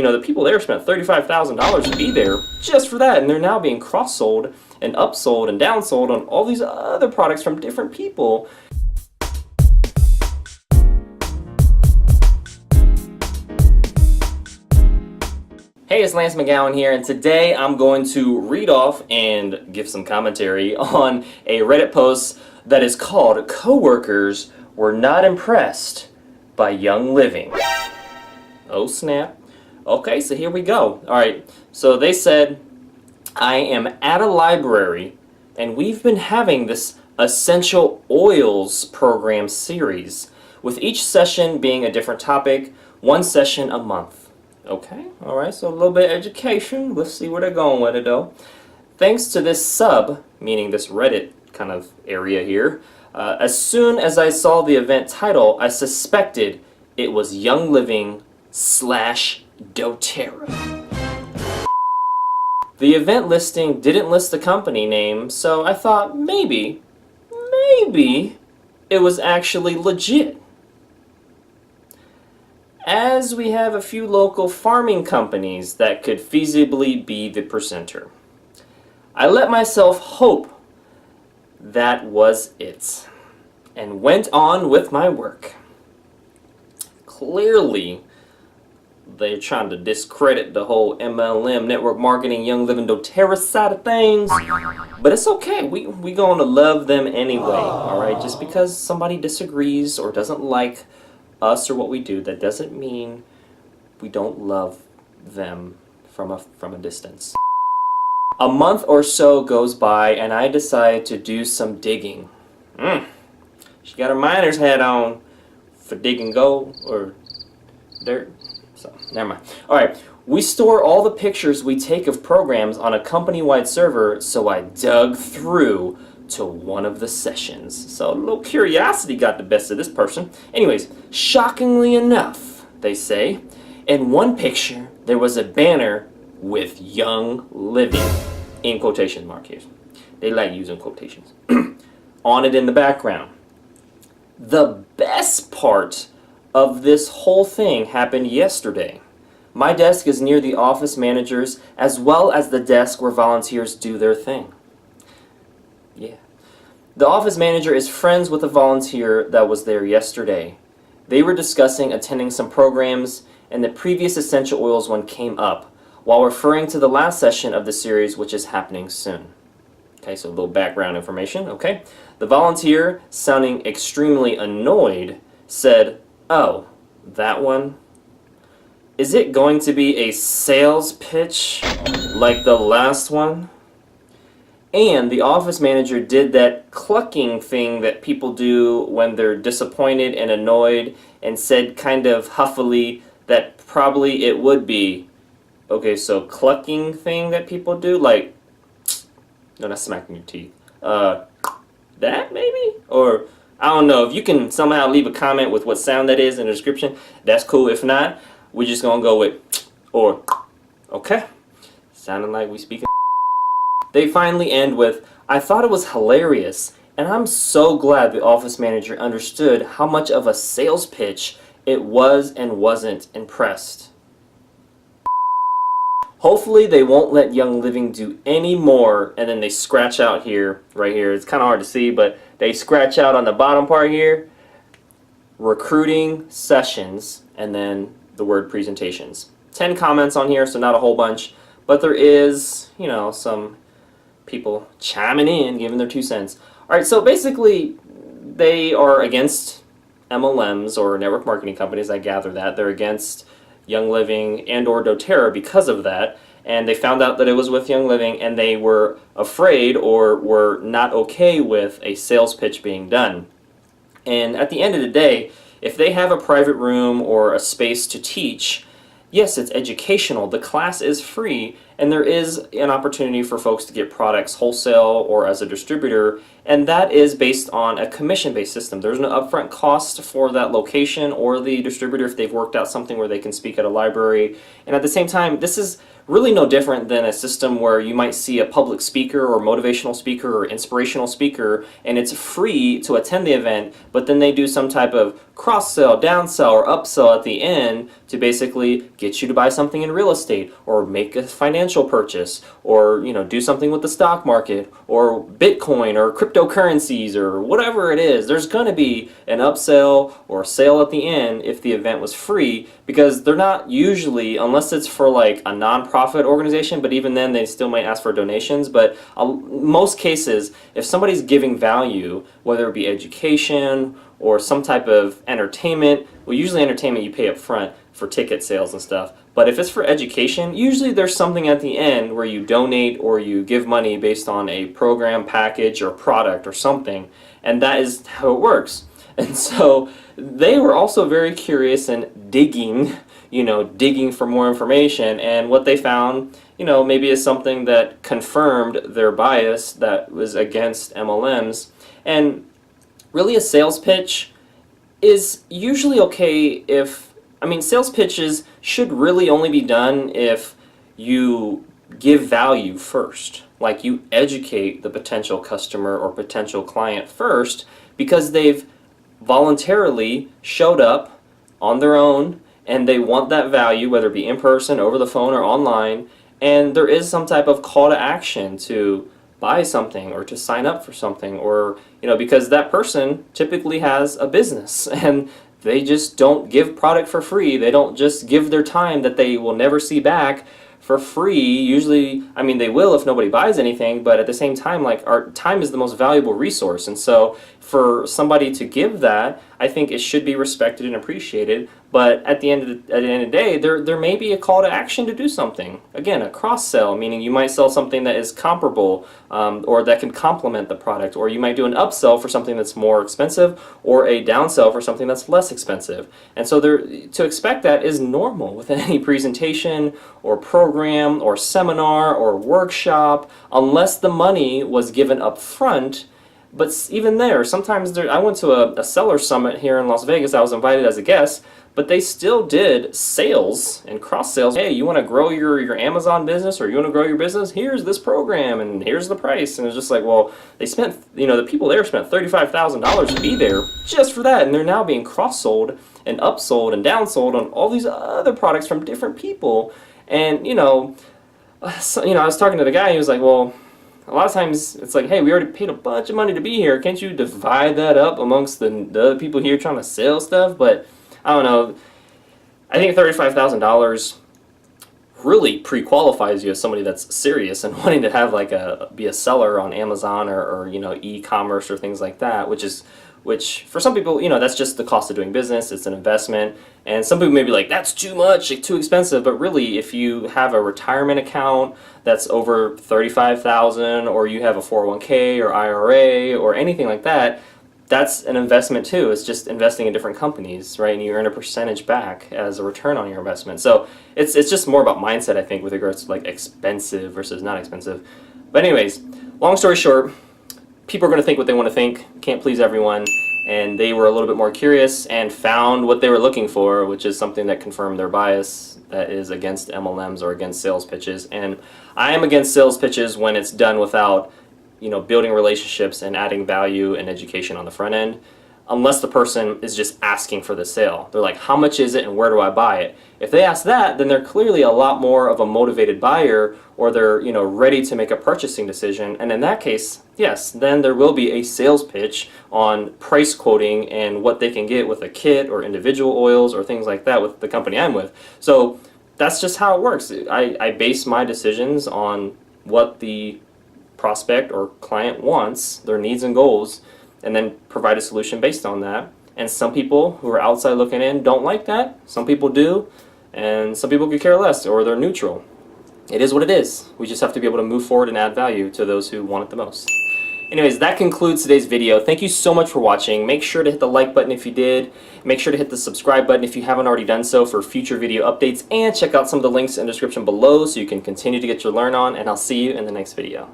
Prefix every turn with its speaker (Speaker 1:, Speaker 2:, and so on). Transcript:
Speaker 1: the people there spent $35,000 to be there just for that, and they're now being cross-sold and upsold and downsold on all these other products from different people. Hey, it's Lance McGowan here, and today I'm going to read off and give some commentary on a Reddit post that is called "Coworkers Were Not Impressed by Young Living." Oh snap. Okay, so here we go. Alright, so they said, I am at a library and we've been having this essential oils program series, with each session being a different topic, one session a month. Okay, alright, so a little bit of education. Let's see where they're going with it though. Thanks to this sub, meaning this Reddit kind of area here, as soon as I saw the event title, I suspected it was Young Living / doTERRA. The event listing didn't list the company name, so I thought maybe it was actually legit. As we have a few local farming companies that could feasibly be the presenter, I let myself hope that was it, and went on with my work. Clearly, they're trying to discredit the whole MLM, network marketing, Young Living, doTERRA side of things. But it's okay. We going to love them anyway, alright? Just because somebody disagrees or doesn't like us or what we do, that doesn't mean we don't love them from a distance. A month or so goes by and I decide to do some digging. She got her miner's hat on for digging gold or dirt. So, never mind. Alright, we store all the pictures we take of programs on a company-wide server, so I dug through to one of the sessions. So a little curiosity got the best of this person. Anyways, shockingly enough, they say, in one picture there was a banner with Young Living, in quotation mark here. They like using quotations. On it in the background. The best part of this whole thing happened yesterday. My desk is near the office managers as well as the desk where volunteers do their thing. Yeah. The office manager is friends with a volunteer that was there yesterday. They were discussing attending some programs, and the previous essential oils one came up while referring to the last session of the series, which is happening soon. Okay, so a little background information, okay? The volunteer, sounding extremely annoyed, said, "Oh, that one? Is it going to be a sales pitch like the last one?" And the office manager did that clucking thing that people do when they're disappointed and annoyed, and said kind of huffily that probably it would be. Okay, so clucking thing that people do, like, no, that's smacking your teeth. That maybe? Or, I don't know. If you can somehow leave a comment with what sound that is in the description, that's cool. If not, we're just gonna go with or. Okay? Sounding like we speaking. They finally end with, "I thought it was hilarious, and I'm so glad the office manager understood how much of a sales pitch it was and wasn't impressed." Hopefully they won't let Young Living do any more, and then they scratch out here, right here. It's kind of hard to see, but they scratch out on the bottom part here, recruiting sessions, and then the word presentations. 10 comments on here, so not a whole bunch, but there is, some people chiming in, giving their 2 cents. Alright, so basically they are against MLMs or network marketing companies. I gather that they're against Young Living and or doTERRA because of that, and they found out that it was with Young Living, and they were afraid or were not okay with a sales pitch being done. And at the end of the day, if they have a private room or a space to teach, yes, it's educational, the class is free, and there is an opportunity for folks to get products wholesale or as a distributor, and that is based on a commission-based system. There's no upfront cost for that location or the distributor if they've worked out something where they can speak at a library. And at the same time, this is really no different than a system where you might see a public speaker or motivational speaker or inspirational speaker, and it's free to attend the event, but then they do some type of cross-sell, downsell, or upsell at the end to basically get you to buy something in real estate or make a financial purchase or do something with the stock market or Bitcoin or cryptocurrencies or whatever it is. There's going to be an upsell or a sale at the end if the event was free, because they're not usually, unless it's for like a nonprofit organization, but even then they still might ask for donations. But most cases, if somebody's giving value, whether it be education or some type of entertainment, well, usually entertainment you pay up front for ticket sales and stuff, but if it's for education, usually there's something at the end where you donate or you give money based on a program, package, or product or something, and that is how it works. And so they were also very curious and digging for more information, and what they found, maybe is something that confirmed their bias that was against MLMs. And really, a sales pitch is usually okay sales pitches should really only be done if you give value first. Like, you educate the potential customer or potential client first because they've voluntarily showed up on their own and they want that value, whether it be in person, over the phone, or online, and there is some type of call to action to buy something or to sign up for something, or because that person typically has a business and they just don't give product for free. They don't just give their time that they will never see back for free. Usually, they will if nobody buys anything, but at the same time, like, our time is the most valuable resource, and so for somebody to give that, I think it should be respected and appreciated. But at the end of the day, there may be a call to action to do something. Again, a cross-sell, meaning you might sell something that is comparable or that can complement the product, or you might do an upsell for something that's more expensive, or a downsell for something that's less expensive. And so to expect that is normal with any presentation or program or seminar or workshop, unless the money was given up front. But even there, sometimes I went to a seller summit here in Las Vegas. I was invited as a guest, but they still did sales and cross sales. Hey, you want to grow your Amazon business, or you want to grow your business? Here's this program, and here's the price. And it's just like, well, they spent, the people there spent $35,000 to be there just for that, and they're now being cross-sold and upsold and downsold on all these other products from different people. And I was talking to the guy. He was like, well, a lot of times it's like, hey, we already paid a bunch of money to be here. Can't you divide that up amongst the other people here trying to sell stuff? But I don't know. I think $35,000 really pre-qualifies you as somebody that's serious and wanting to have be a seller on Amazon or e-commerce or things like that, which for some people, that's just the cost of doing business. It's an investment. And some people may be like, that's too much, too expensive. But really, if you have a retirement account that's over $35,000, or you have a 401k or IRA or anything like that, that's an investment too. It's just investing in different companies, right? And you earn a percentage back as a return on your investment. So it's just more about mindset, I think, with regards to like expensive versus not expensive. But anyways, long story short, people are going to think what they want to think. Can't please everyone. And they were a little bit more curious and found what they were looking for, which is something that confirmed their bias that is against MLMs or against sales pitches. And I am against sales pitches when it's done without building relationships and adding value and education on the front end, unless the person is just asking for the sale. They're like, how much is it and where do I buy it? If they ask that, then they're clearly a lot more of a motivated buyer, or they're ready to make a purchasing decision. And in that case, yes, then there will be a sales pitch on price quoting and what they can get with a kit or individual oils or things like that with the company I'm with. So that's just how it works. I base my decisions on what the prospect or client wants, their needs and goals, and then provide a solution based on that. And some people who are outside looking in don't like that. Some people do, and some people could care less, or they're neutral. It is what it is. We just have to be able to move forward and add value to those who want it the most. Anyways, that concludes today's video. Thank you so much for watching. Make sure to hit the like button if you did. Make sure to hit the subscribe button if you haven't already done so for future video updates. And check out some of the links in the description below so you can continue to get your learn on. And I'll see you in the next video.